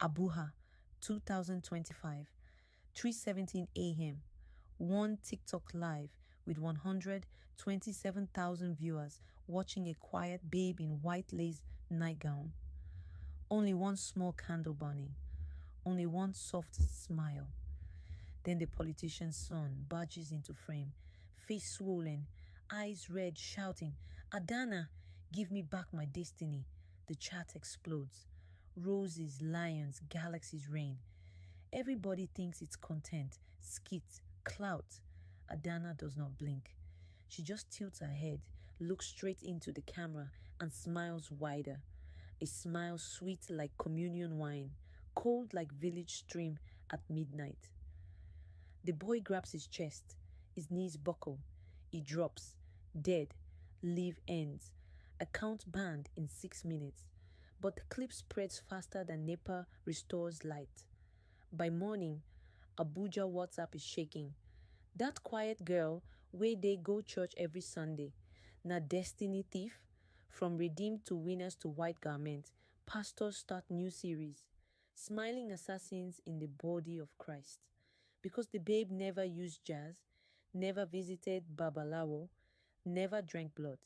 Abuja, 2025, 3:17 a.m. One TikTok live with 127,000 viewers watching a quiet babe in white lace nightgown. Only one small candle burning. Only one soft smile. Then the politician's son barges into frame, face swollen, eyes red, shouting, "Adana, give me back my destiny." The chat explodes. Roses, lions, galaxies reign. Everybody thinks it's content, skit, clout. Adana does not blink. She just tilts her head, looks straight into the camera, and smiles wider. A smile sweet like communion wine, cold like village stream at midnight. The boy grabs his chest, his knees buckle, he drops, dead, live ends. Account banned in 6 minutes, but the clip spreads faster than NEPA restores light. By morning, Abuja WhatsApp is shaking. That quiet girl where they go church every Sunday, na destiny thief? From redeemed to winners to white garment, pastors start new series. Smiling assassins in the body of Christ. Because the babe never used jazz, never visited Babalawo, never drank blood.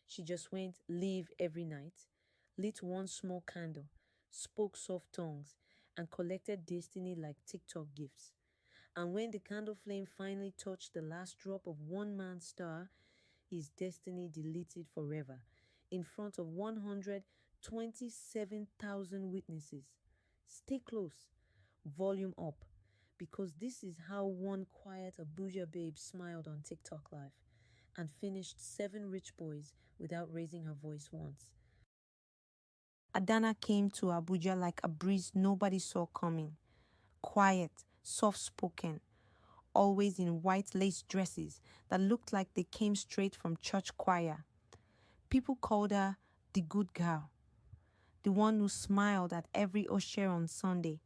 She just went live every night, lit one small candle, spoke soft tongues, and collected destiny like TikTok gifts. And when the candle flame finally touched the last drop of one man's star, his destiny deleted forever, in front of 127,000 witnesses. Stay close, volume up, because this is how one quiet Abuja babe smiled on TikTok Live and finished 7 rich boys without raising her voice once. Adana came to Abuja like a breeze nobody saw coming. Quiet, soft-spoken, always in white lace dresses that looked like they came straight from church choir. People called her the good girl, the one who smiled at every usher on Sunday,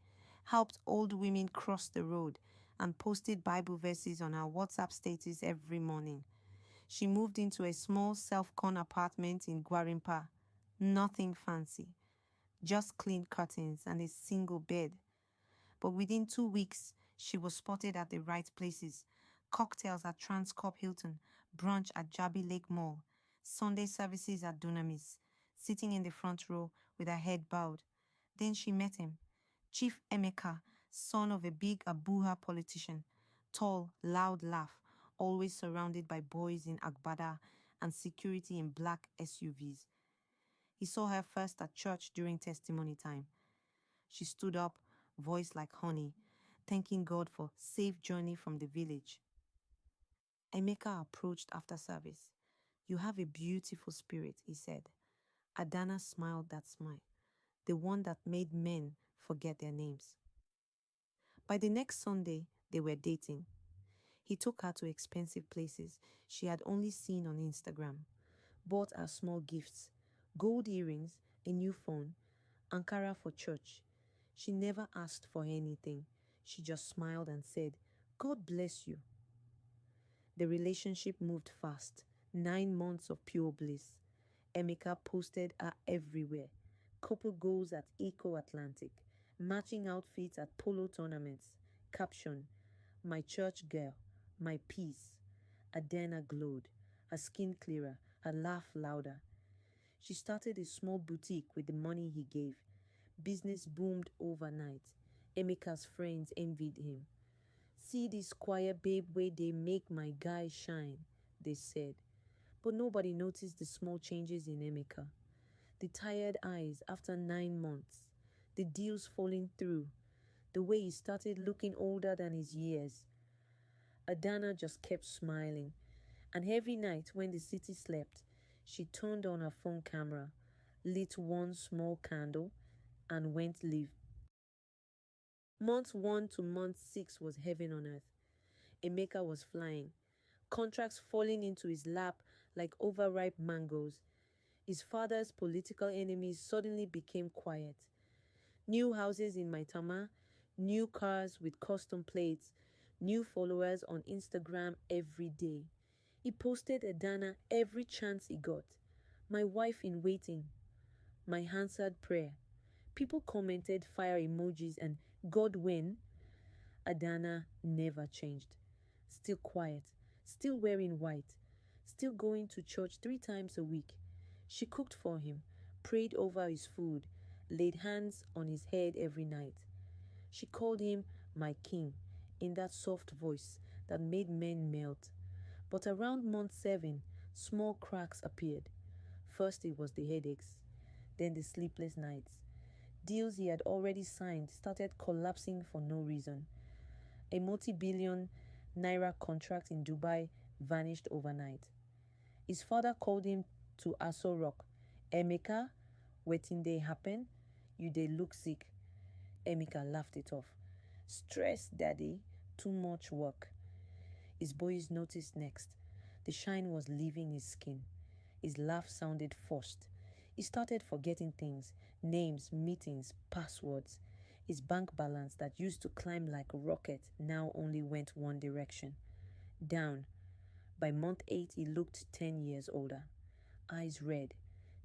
helped old women cross the road, and posted Bible verses on her WhatsApp status every morning. She moved into a small self-con apartment in Gwarimpa. Nothing fancy, just clean curtains and a single bed. But within 2 weeks, she was spotted at the right places. Cocktails at Transcorp Hilton, brunch at Jabi Lake Mall, Sunday services at Dunamis, sitting in the front row with her head bowed. Then she met him, Chief Emeka, son of a big Abuja politician, tall, loud laugh, always surrounded by boys in Agbada and security in black SUVs. He saw her first at church during testimony time. She stood up, voice like honey, thanking God for safe journey from the village. Emeka approached after service. "You have a beautiful spirit," he said. Adana smiled that smile, the one that made men forget their names. By the next Sunday, they were dating. He took her to expensive places she had only seen on Instagram, bought her small gifts, gold earrings, a new phone, Ankara for church. She never asked for anything. She just smiled and said, "God bless you." The relationship moved fast. 9 months of pure bliss. Emeka posted her everywhere. Couple goals at Eco Atlantic. Matching outfits at polo tournaments. Caption, "My church girl, my peace." Adana glowed. Her skin clearer, her laugh louder. She started a small boutique with the money he gave. Business boomed overnight. Emeka's friends envied him. "See this quiet babe way they make my guy shine," they said. But nobody noticed the small changes in Emeka. The tired eyes after 9 months. The deals falling through. The way he started looking older than his years. Adana just kept smiling. And every night when the city slept, she turned on her phone camera, lit one small candle, and went live. Month 1 to month 6 was heaven on earth. Emeka was flying, contracts falling into his lap like overripe mangoes. His father's political enemies suddenly became quiet. New houses in Maitama, new cars with custom plates, new followers on Instagram every day. He posted Adana every chance he got. "My wife in waiting," "my answered prayer," People commented fire emojis and God win. Adana never changed. Still quiet, still wearing white, still going to church 3 times a week. She cooked for him, prayed over his food, laid hands on his head every night. She called him my king in that soft voice that made men melt. But around month 7, small cracks appeared. First, it was the headaches, then the sleepless nights. Deals he had already signed started collapsing for no reason. A multi-billion naira contract in Dubai vanished overnight. His father called him to Aso Rock. Emeka, wetin dey happen? You dey look sick. Emeka laughed it off. Stress, daddy. Too much work. His boys noticed next. The shine was leaving his skin. His laugh sounded forced. He started forgetting things, names, meetings, passwords. His bank balance that used to climb like a rocket now only went one direction. Down. By month 8, he looked 10 years older. Eyes red,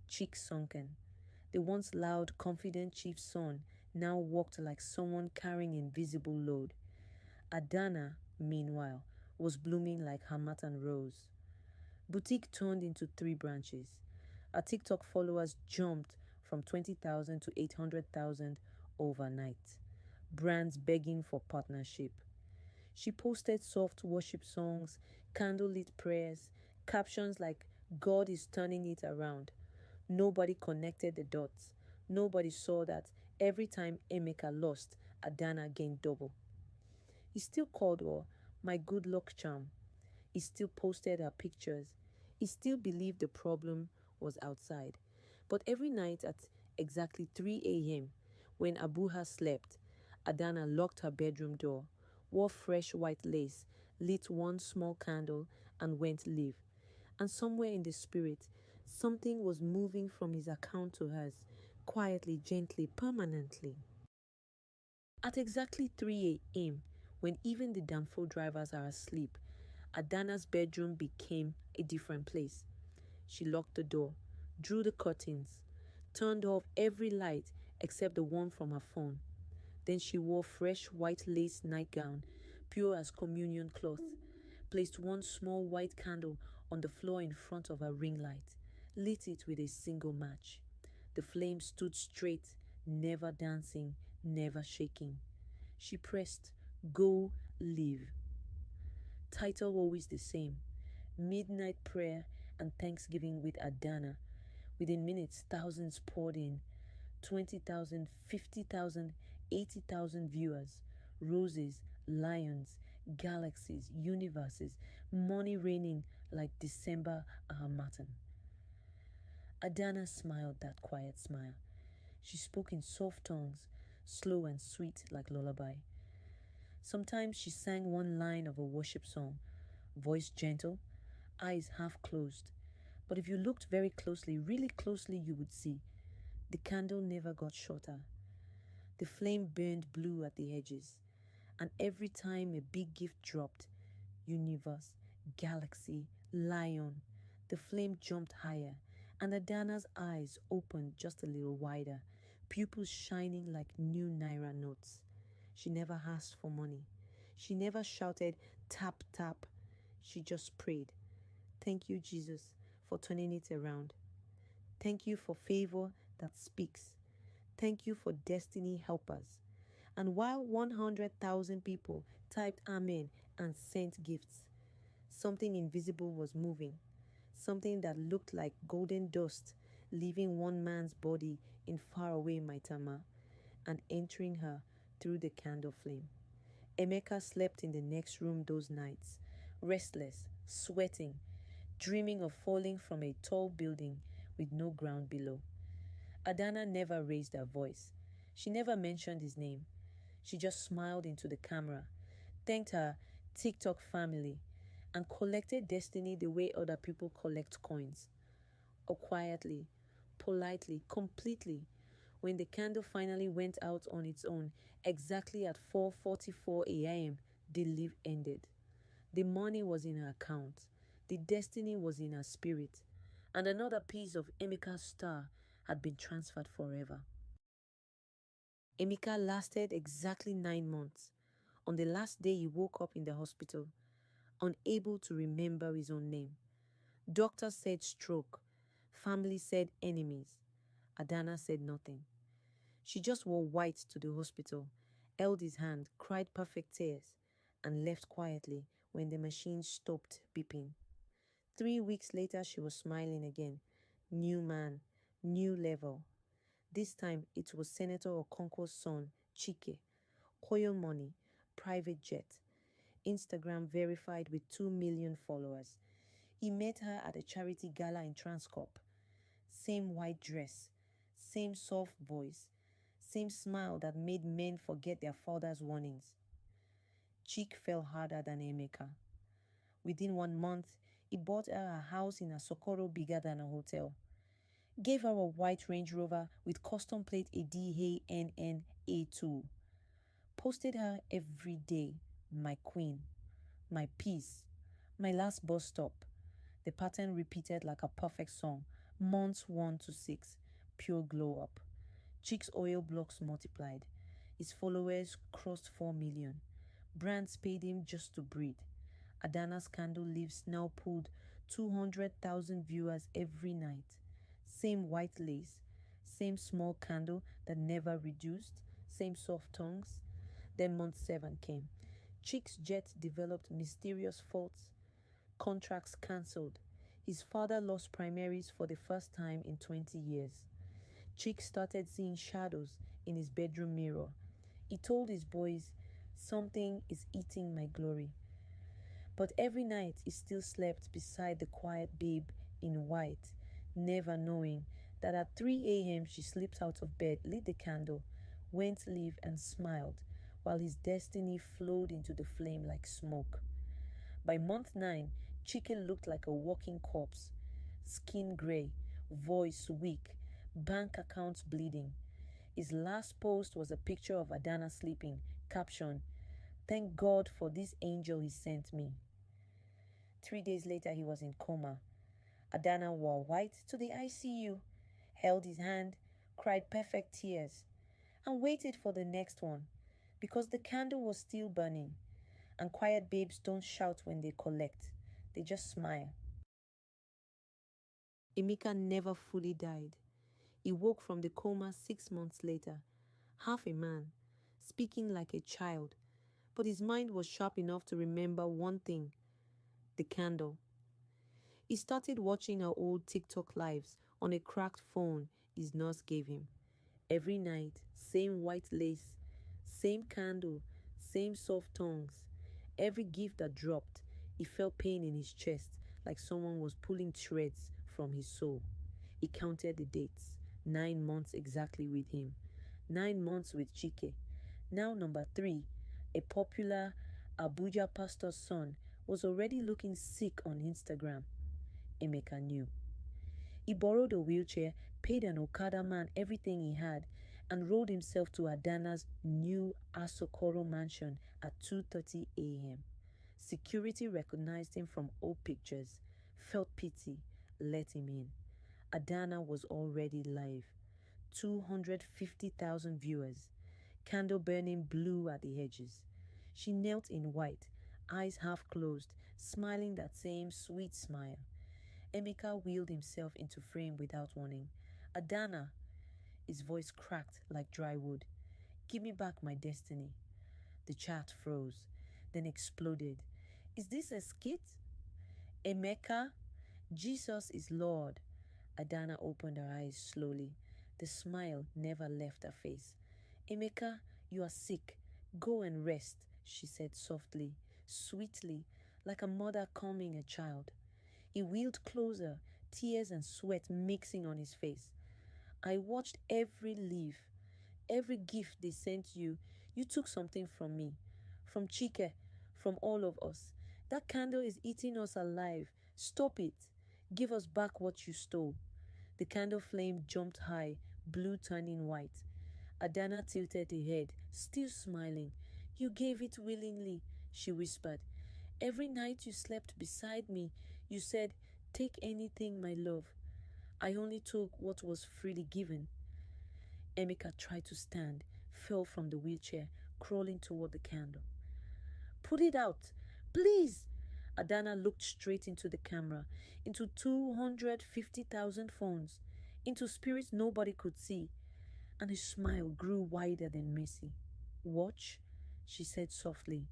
cheeks sunken. The once loud, confident chief's son now walked like someone carrying invisible load. Adana, meanwhile, was blooming like Hamatan rose. Boutique turned into 3 branches. Our TikTok followers jumped from 20,000 to 800,000 overnight. Brands begging for partnership. She posted soft worship songs, candlelit prayers, captions like God is turning it around. Nobody connected the dots. Nobody saw that every time Emeka lost, Adana gained double. He still called her my good luck charm. He still posted her pictures. He still believed the problem was outside. But every night at exactly 3 a.m., when Abuha slept, Adana locked her bedroom door, wore fresh white lace, lit one small candle, and went live. And somewhere in the spirit, something was moving from his account to hers, quietly, gently, permanently. At exactly 3 a.m., when even the Danfo drivers are asleep, Adana's bedroom became a different place. She locked the door, drew the curtains, turned off every light except the one from her phone. Then she wore fresh white lace nightgown, pure as communion cloth, placed one small white candle on the floor in front of her ring light, lit it with a single match. The flame stood straight, never dancing, never shaking. She pressed, Go, live. Title always the same, Midnight Prayer and Thanksgiving with Adana. Within minutes, thousands poured in. 20,000, 50,000, 80,000 viewers. Roses, lions, galaxies, universes, money raining like December Ahmatan. Adana smiled that quiet smile. She spoke in soft tones, slow and sweet like lullaby. Sometimes she sang one line of a worship song, voice gentle, eyes half closed. But if you looked very closely, really closely, you would see the candle never got shorter. The flame burned blue at the edges. And every time a big gift dropped, universe, galaxy, lion, the flame jumped higher, and Adana's eyes opened just a little wider, pupils shining like new naira notes. She never asked for money. She never shouted, tap, tap. She just prayed. Thank you, Jesus, for turning it around. Thank you for favor that speaks. Thank you for destiny helpers. And while 100,000 people typed Amen and sent gifts, something invisible was moving. Something that looked like golden dust leaving one man's body in faraway Maitama and entering her through the candle flame. Emeka slept in the next room those nights, restless, sweating, dreaming of falling from a tall building with no ground below. Adana never raised her voice. She never mentioned his name. She just smiled into the camera, thanked her TikTok family, and collected destiny the way other people collect coins. Or quietly, politely, completely. When the candle finally went out on its own, exactly at 4:44 a.m., the live ended. The money was in her account. The destiny was in her spirit. And another piece of Emeka's star had been transferred forever. Emeka lasted exactly 9 months. On the last day, he woke up in the hospital, unable to remember his own name. Doctor said stroke. Family said enemies. Adana said nothing. She just wore white to the hospital, held his hand, cried perfect tears, and left quietly when the machine stopped beeping. 3 weeks later, she was smiling again. New man, new level. This time, it was Senator Okonkwo's son, Chike. Oil money, private jet, Instagram verified with 2 million followers. He met her at a charity gala in Transcorp. Same white dress, same soft voice, same smile that made men forget their father's warnings. Cheek fell harder than Emeka. Within 1 month, he bought her a house in a Socorro bigger than a hotel. Gave her a white Range Rover with custom plate ADHNNA2. Posted her every day, my queen, my peace, my last bus stop. The pattern repeated like a perfect song. Months 1 to 6, pure glow up. Chick's oil blocks multiplied. His followers crossed 4 million. Brands paid him just to breathe. Adana's candle leaves now pulled 200,000 viewers every night. Same white lace, same small candle that never reduced, same soft tongues. Then month 7 came. Chick's jet developed mysterious faults. Contracts cancelled. His father lost primaries for the first time in 20 years. Chick started seeing shadows in his bedroom mirror. He told his boys, "Something is eating my glory." But every night he still slept beside the quiet babe in white, never knowing that at 3 a.m. she slipped out of bed, lit the candle, went live and smiled, while his destiny flowed into the flame like smoke. By month 9, Chicken looked like a walking corpse. Skin gray, voice weak, bank accounts bleeding. His last post was a picture of Adana sleeping, caption, "Thank God for this angel he sent me." 3 days later, he was in coma. Adana wore white to the ICU, held his hand, cried perfect tears, and waited for the next one because the candle was still burning. And quiet babes don't shout when they collect, they just smile. Emeka never fully died. He woke from the coma 6 months later, half a man, speaking like a child, but his mind was sharp enough to remember one thing: the candle. He started watching her old TikTok lives on a cracked phone his nurse gave him. Every night, same white lace, same candle, same soft tongues. Every gift that dropped, he felt pain in his chest like someone was pulling shreds from his soul. He counted the dates, 9 months exactly with him, 9 months with Chike. Now number 3, a popular Abuja pastor's son, was already looking sick on Instagram. Emeka knew. He borrowed a wheelchair, paid an Okada man everything he had, and rode himself to Adana's new Asokoro mansion at 2:30 a.m. Security recognized him from old pictures, felt pity, let him in. Adana was already live. 250,000 viewers. Candle burning blue at the edges. She knelt in white, eyes half closed, smiling that same sweet smile. Emeka wheeled himself into frame without warning. "Adana!" His voice cracked like dry wood. "Give me back my destiny." The chat froze, then exploded. "Is this a skit?" "Emeka, Jesus is Lord." Adana opened her eyes slowly. The smile never left her face. "Emeka, you are sick. Go and rest," she said softly, sweetly, like a mother calming a child. He wheeled closer, tears and sweat mixing on his face. "I watched every leaf, every gift they sent you. You took something from me, from Chike, from all of us. That candle is eating us alive. Stop it. Give us back what you stole." The candle flame jumped high, blue turning white. Adana tilted her head, still smiling. "You gave it willingly," she whispered. "Every night you slept beside me, you said, 'Take anything, my love.' I only took what was freely given." Emeka tried to stand, fell from the wheelchair, crawling toward the candle. Put it out, please. Adana looked straight into the camera, into 250,000 phones, into spirits nobody could see, and his smile grew wider than mercy. Watch, she said softly.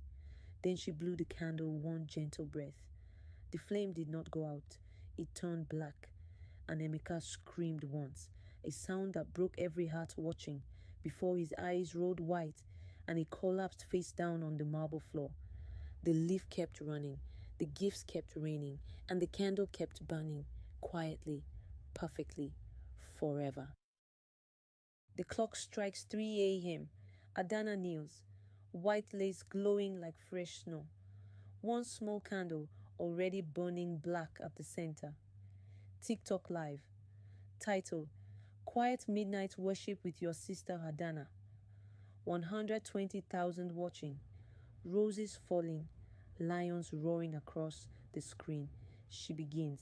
Then she blew the candle one gentle breath. The flame did not go out. It turned black, and Emeka screamed once, a sound that broke every heart watching, before his eyes rolled white and he collapsed face down on the marble floor. The leaf kept running, the gifts kept raining, and the candle kept burning, quietly, perfectly, forever. The clock strikes 3 a.m. Adana kneels, white lace glowing like fresh snow. One small candle already burning black at the center. TikTok Live. Title: Quiet Midnight Worship with Your Sister Adana. 120,000 watching. Roses falling. Lions roaring across the screen. She begins,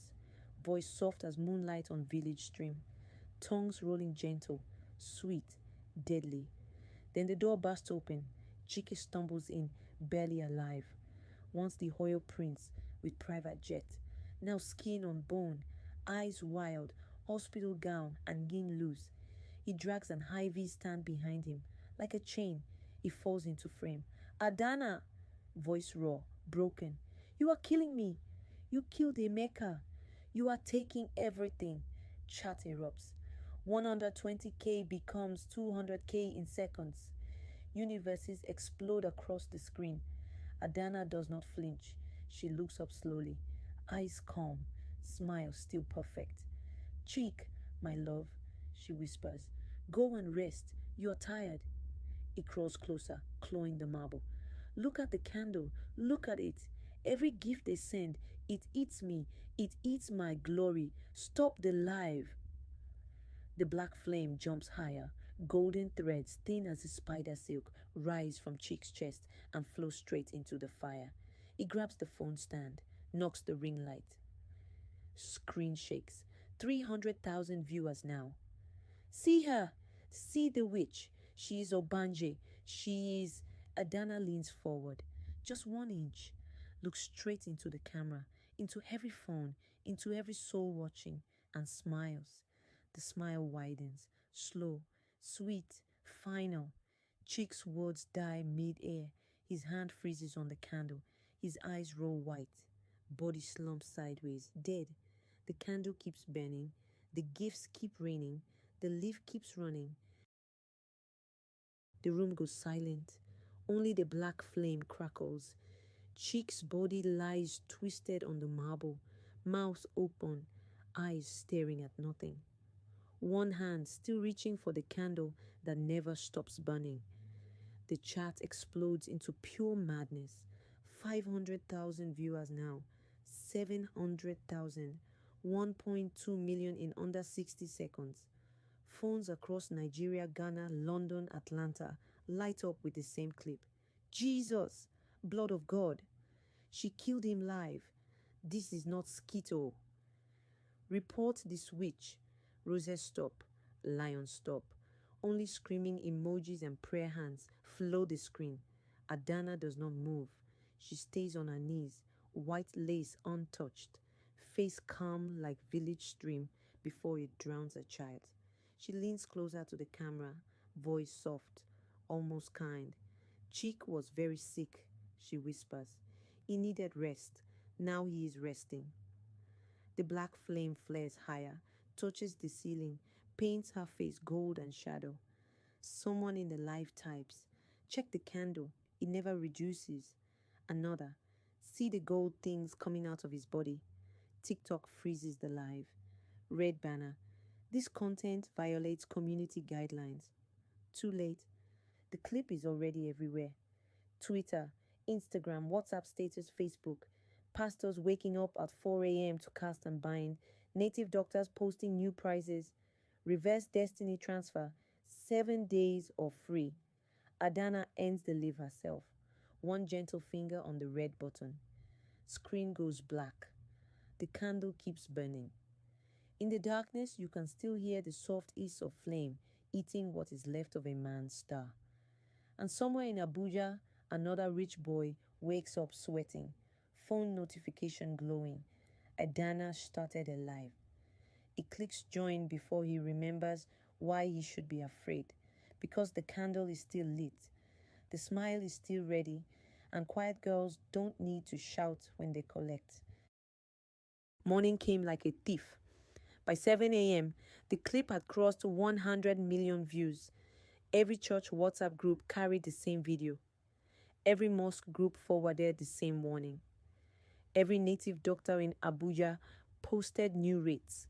voice soft as moonlight on village stream. Tongues rolling gentle, sweet, deadly. Then the door bursts open. Chike stumbles in, barely alive. Once the royal prince with private jet, now skin on bone, eyes wild, hospital gown and gin loose. He drags an high-V stand behind him. Like a chain, he falls into frame. Adana! Voice raw, broken. You are killing me. You killed Emeka. You are taking everything. Chat erupts. 120K becomes 200K in seconds. Universes explode across the screen. Adana does not flinch. She looks up slowly. Eyes calm. Smile still perfect. Cheek, my love, she whispers. Go and rest. You are tired. He crawls closer, clawing the marble. Look at the candle. Look at it. Every gift they send, it eats me. It eats my glory. Stop the live. The black flame jumps higher. Golden threads, thin as a spider silk, rise from Chick's chest and flow straight into the fire. He grabs the phone stand, knocks the ring light. Screen shakes. 300,000 viewers now. See her. See the witch. She is ogbanje. She is... Adana leans forward. Just 1 inch. Looks straight into the camera, into every phone, into every soul watching, and smiles. The smile widens, slow, sweet, final. Chick's words die mid-air. His hand freezes on the candle. His eyes roll white. Body slumps sideways, dead. The candle keeps burning. The gifts keep raining. The leaf keeps running. The room goes silent. Only the black flame crackles. Chick's body lies twisted on the marble, mouth open, eyes staring at nothing. One hand still reaching for the candle that never stops burning. The chat explodes into pure madness. 500,000 viewers now. 700,000. 1.2 million in under 60 seconds. Phones across Nigeria, Ghana, London, Atlanta light up with the same clip. Jesus! Blood of God! She killed him live. This is not Skito. Report this witch. Roses stop. Lions stop. Only screaming emojis and prayer hands flood the screen. Adana does not move. She stays on her knees, white lace untouched, face calm like village stream before it drowns a child. She leans closer to the camera, voice soft, almost kind. Chick was very sick, she whispers. He needed rest. Now he is resting. The black flame flares higher, touches the ceiling, paints her face gold and shadow. Someone in the live types. Check the candle. It never reduces. Another. See the gold things coming out of his body. TikTok freezes the live. Red banner. This content violates community guidelines. Too late. The clip is already everywhere. Twitter, Instagram, WhatsApp status, Facebook. Pastors waking up at 4 a.m. to cast and bind. Native doctors posting new prices. Reverse destiny transfer. 7 days of free. Adana ends the live herself. One gentle finger on the red button. Screen goes black. The candle keeps burning. In the darkness, you can still hear the soft hiss of flame eating what is left of a man's star. And somewhere in Abuja, another rich boy wakes up sweating, phone notification glowing. Adana started a live. He clicks join before he remembers why he should be afraid. Because the candle is still lit, the smile is still ready, and quiet girls don't need to shout when they collect. Morning came like a thief. By 7 a.m., the clip had crossed 100 million views. Every church WhatsApp group carried the same video. Every mosque group forwarded the same warning. Every native doctor in Abuja posted new rates.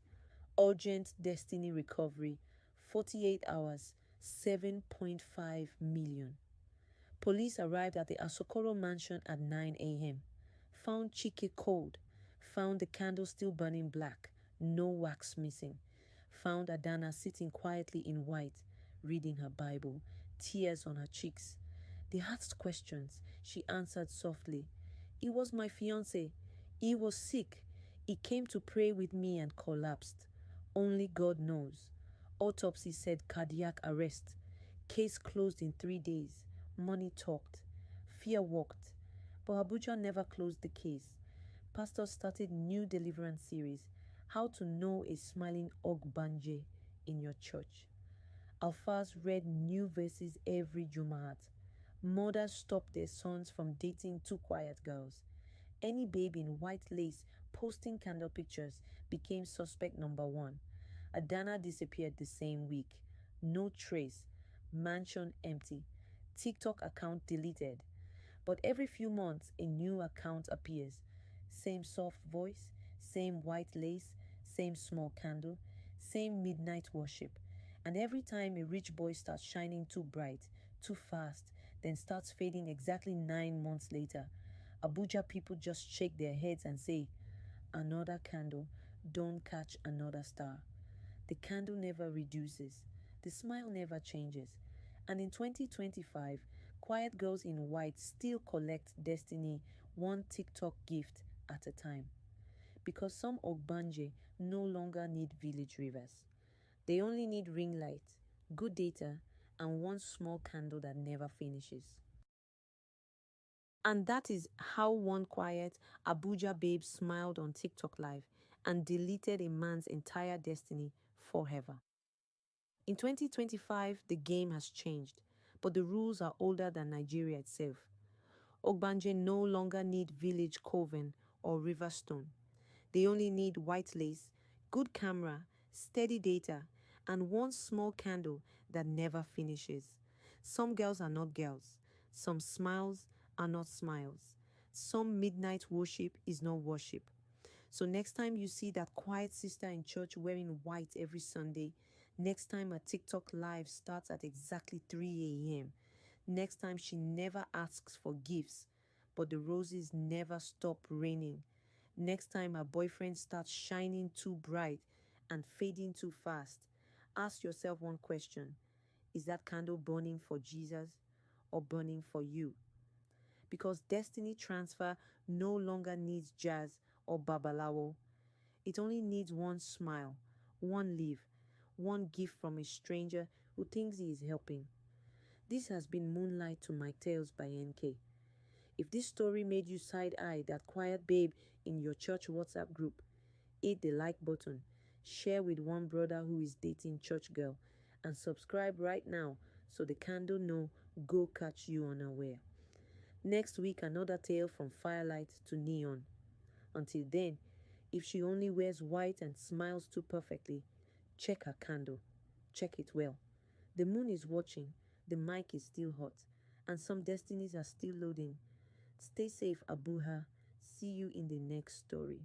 Urgent destiny recovery, 48 hours, 7.5 million. Police arrived at the Asokoro mansion at 9 a.m. Found Chike cold. Found the candle still burning black, no wax missing. Found Adana sitting quietly in white, reading her Bible, tears on her cheeks. They asked questions. She answered softly. He was my fiancé. He was sick. He came to pray with me and collapsed. Only God knows. Autopsy said cardiac arrest. Case closed in 3 days. Money talked. Fear walked. But Abuja never closed the case. Pastors started new deliverance series. How to know a smiling ogbanje in your church. Alfas read new verses every Jumaat. Mothers stopped their sons from dating too quiet girls. Any babe in white lace posting candle pictures became suspect number one. Adana disappeared the same week. No trace. Mansion empty. TikTok account deleted. But every few months, a new account appears. Same soft voice, same white lace, same small candle, same midnight worship. And every time a rich boy starts shining too bright, too fast, then starts fading exactly 9 months later, Abuja people just shake their heads and say, another candle, don't catch another star. The candle never reduces. The smile never changes. And in 2025, quiet girls in white still collect destiny one TikTok gift at a time. Because some ogbanje no longer need village rivers. They only need ring light, good data, and one small candle that never finishes. And that is how one quiet Abuja babe smiled on TikTok Live and deleted a man's entire destiny forever. In 2025, the game has changed, but the rules are older than Nigeria itself. Ogbanje no longer need village coven or river stone. They only need white lace, good camera, steady data, and one small candle that never finishes. Some girls are not girls. Some smiles are not smiles. Some midnight worship is not worship. So next time you see that quiet sister in church wearing white every Sunday, next time a TikTok live starts at exactly 3 a.m., next time she never asks for gifts, but the roses never stop raining, next time her boyfriend starts shining too bright and fading too fast, ask yourself one question. Is that candle burning for Jesus or burning for you? Because destiny transfer no longer needs jazz or babalawo. It only needs one smile, one leaf, one gift from a stranger who thinks he is helping. This has been Moonlight to My Tales by Enkay. If this story made you side-eye that quiet babe in your church WhatsApp group, hit the like button, share with one brother who is dating church girl, and subscribe right now so the candle know go catch you unaware. Next week, another tale from firelight to neon. Until then, if she only wears white and smiles too perfectly, check her candle. Check it well. The moon is watching, the mic is still hot, and some destinies are still loading. Stay safe, Abuha. See you in the next story.